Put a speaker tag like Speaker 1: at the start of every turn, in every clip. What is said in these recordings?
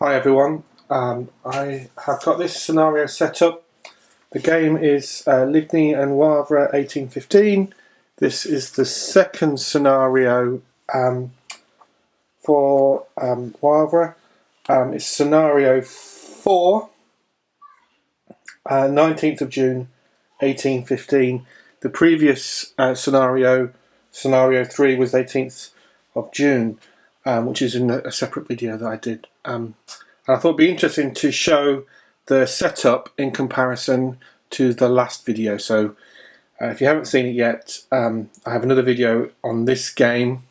Speaker 1: Hi everyone, I have got this scenario set up. The game is Ligny and Wavre 1815. This is the second scenario for Wavre. It's scenario 4, 19th of June 1815. The previous scenario 3, was 18th of June, which is in a separate video that I did. And I thought it'd be interesting to show the setup in comparison to the last video. So if you haven't seen it yet, I have another video on this game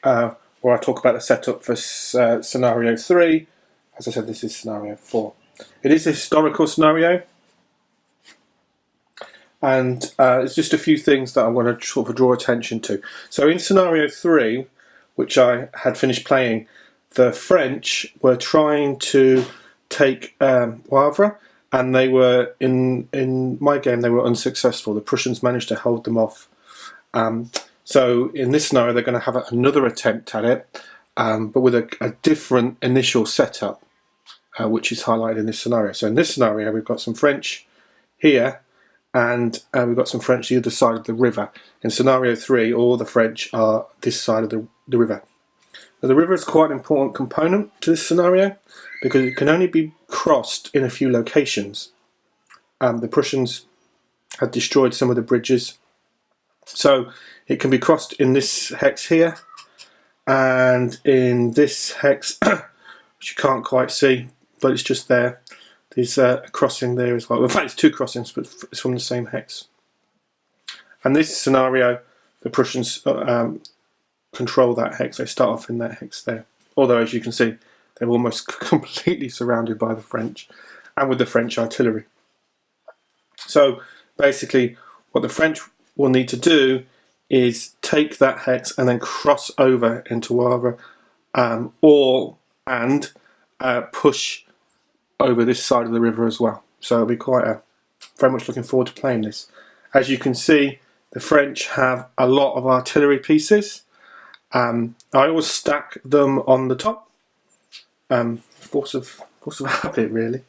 Speaker 1: where I talk about the setup for scenario 3. As I said, this is scenario 4. It is a historical scenario, and it's just a few things that I want to sort of draw attention to. So in scenario 3, which I had finished playing, the French were trying to take Wavre, and they were, in my game, they were unsuccessful. The Prussians managed to hold them off. So in this scenario, they're going to have another attempt at it, but with a different initial setup, which is highlighted in this scenario. So in this scenario, we've got some French here, and we've got some French the other side of the river. In scenario 3, all the French are this side of the river. Now, the river is quite an important component to this scenario because it can only be crossed in a few locations. The Prussians had destroyed some of the bridges, so it can be crossed in this hex here and in this hex, which you can't quite see, but it's just there. There's a crossing there as well. In fact, it's two crossings, but it's from the same hex. And this scenario, the Prussians control that hex. They start off in that hex there. Although, as you can see, they're almost completely surrounded by the French and with the French artillery. So basically, what the French will need to do is take that hex and then cross over into Wavre, and push over this side of the river as well. So it'll be very much looking forward to playing this. As you can see, the French have a lot of artillery pieces. I always stack them on the top, force of habit really.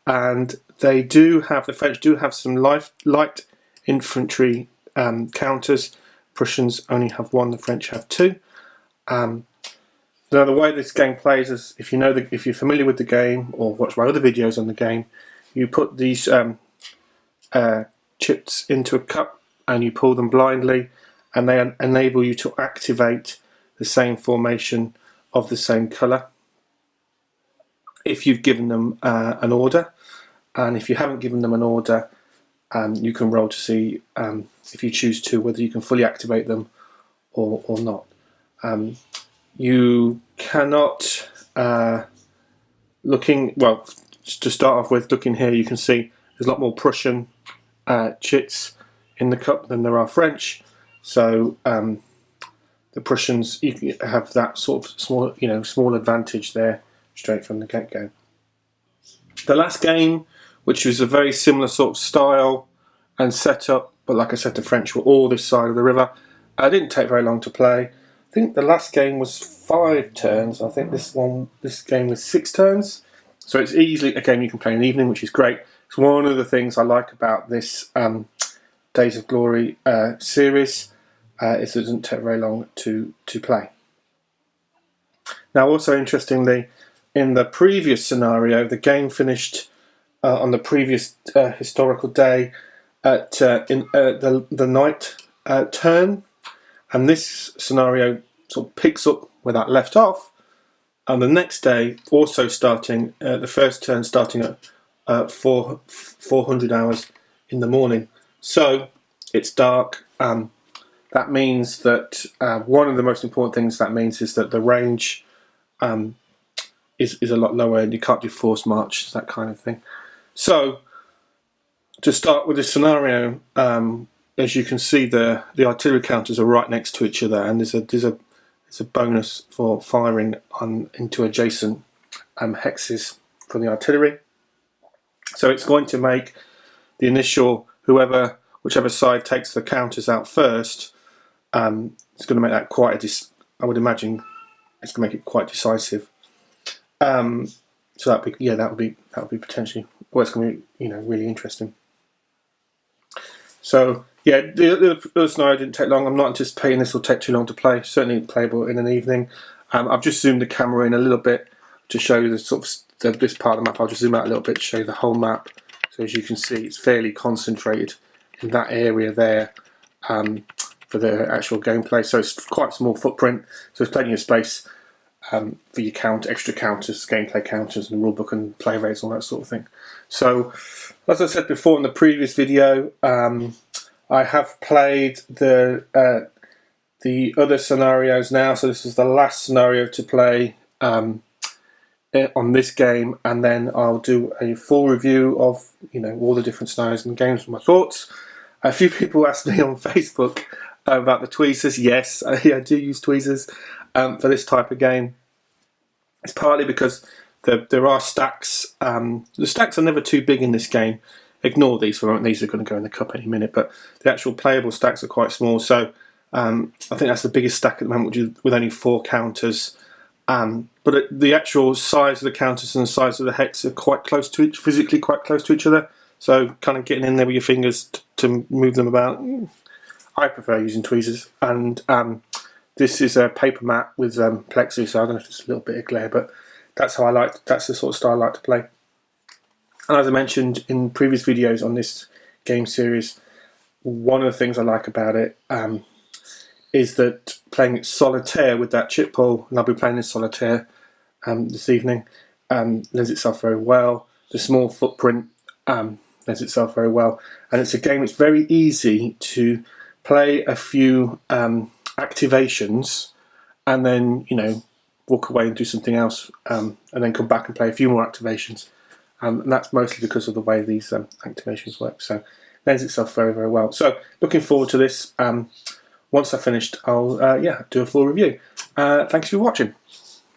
Speaker 1: And the French do have some light infantry counters. Prussians only have one, the French have two. Now the way this game plays is, if you're familiar with the game or watch my other videos on the game, you put these chips into a cup and you pull them blindly, and they enable you to activate the same formation of the same colour if you've given them an order. And if you haven't given them an order, you can roll to see, if you choose to, whether you can fully activate them or not. You cannot, to start off with, looking here, you can see there's a lot more Prussian chits in the cup than there are French. So the Prussians, you have that sort of small advantage there straight from the get-go. The last game, which was a very similar sort of style and setup, but like I said, the French were all this side of the river. It didn't take very long to play. I think the last game was 5 turns. I think this game was 6 turns. So it's easily a game you can play in the evening, which is great. It's one of the things I like about this Days of Glory series, is it doesn't take very long to play. Now, also interestingly, in the previous scenario, the game finished on the previous historical day at the night turn. And this scenario sort of picks up where that left off, and the next day also starting, the first turn starting at 400 hours in the morning. So it's dark. That means that one of the most important things that means is that the range is a lot lower, and you can't do forced march, that kind of thing. So to start with this scenario, as you can see, the artillery counters are right next to each other, and there's a bonus for firing into adjacent hexes for the artillery. So it's going to make the initial, whichever side takes the counters out first, it's going to make that I would imagine it's going to make it quite decisive. So that would be potentially, well, it's going to be, you know, really interesting. So yeah, the other scenario didn't take long. I'm not anticipating this will take too long to play. Certainly playable in an evening. I've just zoomed the camera in a little bit to show you the sort of this part of the map. I'll just zoom out a little bit to show you the whole map. So as you can see, it's fairly concentrated in that area there for the actual gameplay. So it's quite a small footprint. So there's plenty of space for your extra counters, gameplay counters, and rulebook and play rates, all that sort of thing. So, as I said before in the previous video, I have played the other scenarios now. So this is the last scenario to play on this game, and then I'll do a full review of, you know, all the different scenarios and games with my thoughts. A few people asked me on Facebook about the tweezers. Yes, I do use tweezers for this type of game. It's partly because there are stacks. The stacks are never too big in this game. Ignore these for a moment. These are going to go in the cup any minute, but the actual playable stacks are quite small. So I think that's the biggest stack at the moment, which is with only 4 counters. But the actual size of the counters and the size of the hex are quite close to each, physically quite close to each other. So kind of getting in there with your fingers to move them about. I prefer using tweezers, and this is a paper mat with plexi, so I don't know if it's a little bit of glare, but that's how I like. That's the sort of style I like to play. And as I mentioned in previous videos on this game series, one of the things I like about it is that playing it solitaire with that chip pull, and I'll be playing this solitaire this evening, lends itself very well. The small footprint lends itself very well, and it's a game that's very easy to play a few activations and then, you know, walk away and do something else, and then come back and play a few more activations, and that's mostly because of the way these activations work. So lends itself very, very well. So looking forward to this. Once I've finished, I'll do a full review. Thanks for watching.